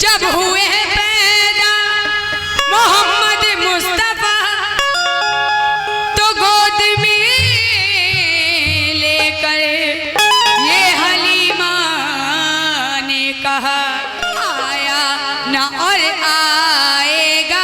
जब हुए पैदा मोहम्मद मुस्तफा तो गोद में लेकर ये हलीमा ने कहा आया न और आएगा।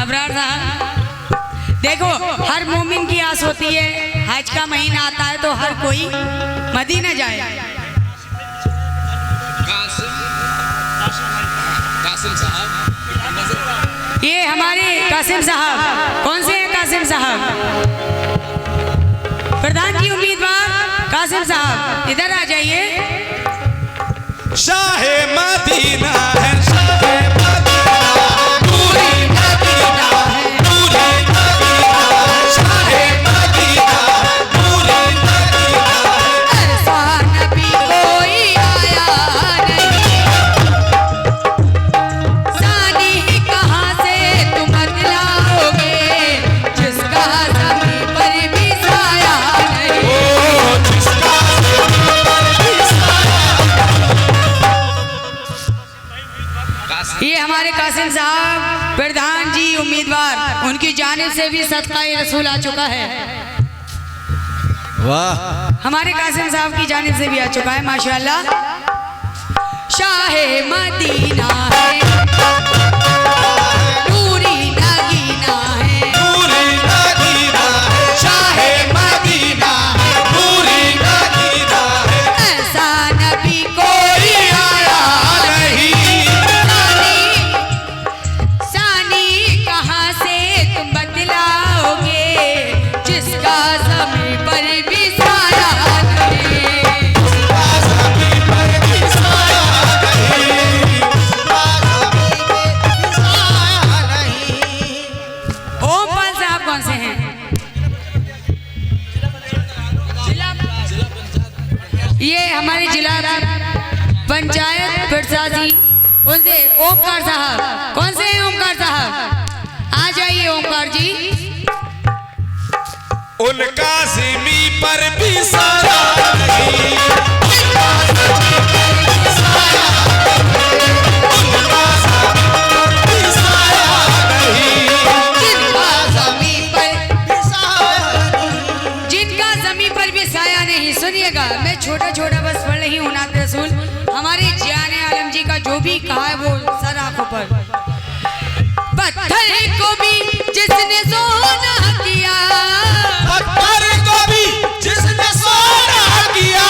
अबरार साहब देखो, हर मोमिन की आस होती है, हज का महीना आता है तो हर कोई मदीना जाए। कासिम साहब, ये हमारे कासिम साहब। कौन से हैं कासिम साहब? प्रधान जी उम्मीदवार कासिम साहब, इधर आ जाइए। शाहे मदीना है, शाहे मदीना, नूरी मदीना है, नूरी मदीना, शाहे मदीना, नूरी मदीना है। ऐसा नबी कोई आया नहीं, सानी कहाँ से तुम बतलाओगे, जिसका ज़मीं पर भी साया नहीं। ओ जिसका ज़मीं पर भी साया। ये हमारे कासिम साहब प्रधान जी उम्मीदवार, उनकी जानिब से भी सदका-ए रसूल आ चुका है। वाह, हमारे कासिम साहब की जानिब से भी आ चुका है माशाअल्लाह। शाहे मदीना है, नूरी नगीना है, नूरी नगीना है, शाहे मदीना है, नूरी नगीना है। ऐसा नबी कोई आया नहीं, सानी कहाँ पंचायत प्रशासी उनसे ओमकार साहब, कौन से हैं ओमकार साहब? आ जाइए ओमकार जी। उनका ज़मी पर भी साया नहीं, सुनिएगा, मैं छोटा छोटा बस पढ़ रही हूँ नात रसूल। हमारे जाने आलम जी का जो भी कहा है वो सर आंखों पर। पत्थर को भी जिसने सोना किया, पत्थर को भी जिसने सोना किया,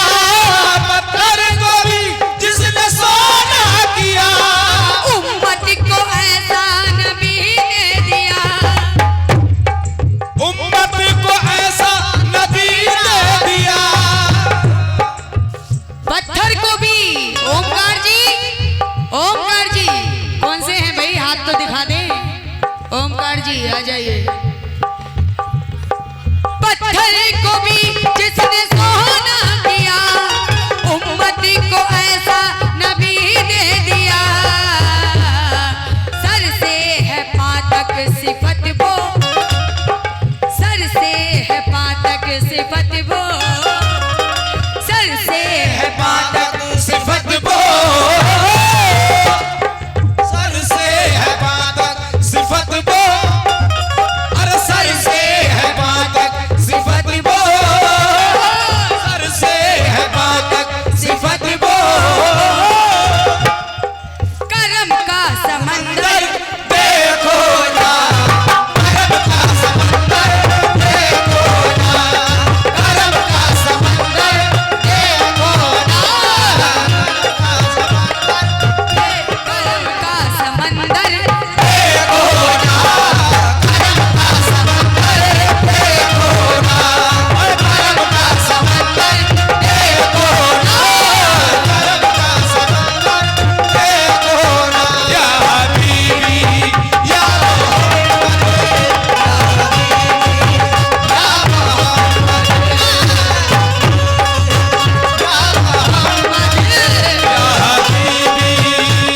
पत्थर को भी जिसने सोना किया, उम्मत को ऐसा नबी ने दिया, उम्मत को ऐसा नबी ने दिया। पत्थर को भी। ओमकार जी, ओमकार जी कौन से हैं भाई? हाथ तो दिखा दे। ओमकार जी आ जाइए। पत्थर को भी जिसने सोना किया, उम्मत को ऐसा नबी ने दिया। सर से है पातक सिफत वो, सर से है पातक सिफत वो, सर से है पातक सिफत वो, सर से है पातक सिफत वो, अरे सर से है पातक सिफत वो, सर से है पातक सिफत वो। करम का समंदर देखो ना, करम का समंदर देखो ना, करम का समंदर देखो ना, करम का समंदर देखो ना, करम का समंदर देखो ना, करम का समंदर देखो ना, करम का समंदर देखो ना। या हबीबी या हबीबी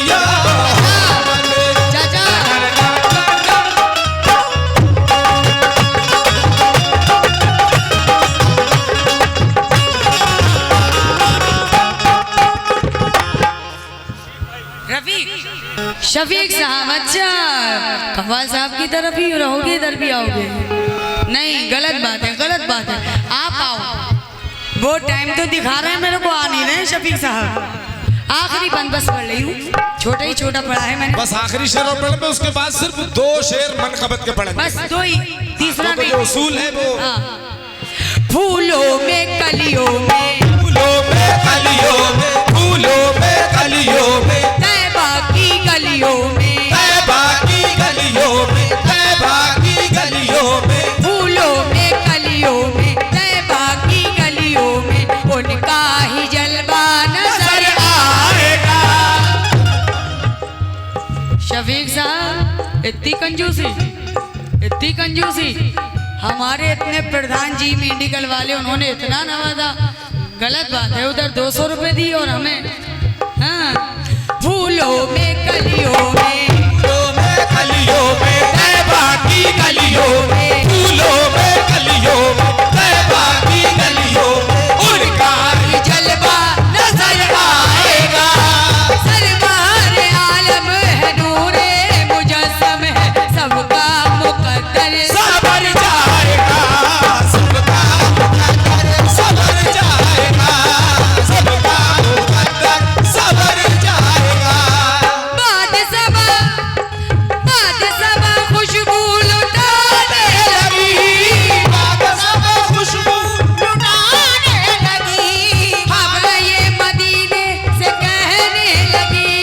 या चाचा। रफीक, शफीक साहब, अच्छा कव्वाल साहब की तरफ ही रहोगे, इधर भी आओगे? नहीं, गलत बात है, गलत बात है। आप आओ। वो टाइम तो दिखा रहे हैं, मेरे को आ नहीं रहे शफीक साहब। आखिरी बंद बस पढ़ रही हूँ, छोटा ही छोटा पढ़ा है मैंने। बस आखिरी शेर और पढ़े, उसके बाद सिर्फ 2 शेर मनकबत के पढ़ेंगे। बस दो ही, तीसरा तो नहीं। जो उसूल है वो हाँ। फूलों में कलियों में, फूलों में कलियों में, फूलों में कलियों में, तैबा की गलियों में, तैबा की गलियों में, तैबा की गलियों में, फूलों में कलियों में, तैबा की गलियों में उनका ही जलवा नजर आएगा। शफीक साहब, इतनी कंजूसी, इतनी कंजूसी। हमारे इतने प्रधान जी मेडिकल वाले, उन्होंने इतना नवाजा, गलत बात है। उधर 200 रुपए दिए और हमें। हाँ। फूलों में कलियों में, फूलों में कलियों में, तैबा की गलियों में, फूलों में कलियों में, तैबा की गलियों में उनका ही जलवा नजर आएगा। सरकार आलम है, नूरे मुजस्सम है, सबका मुकद्दर सबर जाएगा, सबका मुकद्दर सबर जाएगा, सबका मुकद्दर सबर जाएगा। बाद सबा खुशबू लुटाने लगी, बाद सब खुशबू लुटाने लगी। हवा ये मदीने से कहने लगी,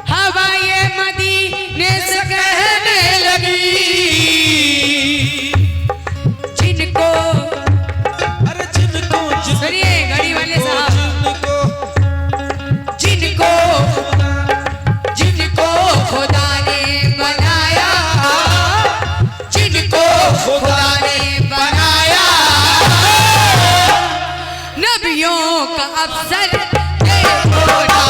हवा ये मदीने से कहने लगी। जिनको, अरे जिनको सुनिए घड़ी वाले साहब, जिनको जिनको खुदा ने बनाया, जिनको खुदा ने बनाया, नबियों का अफसर बोला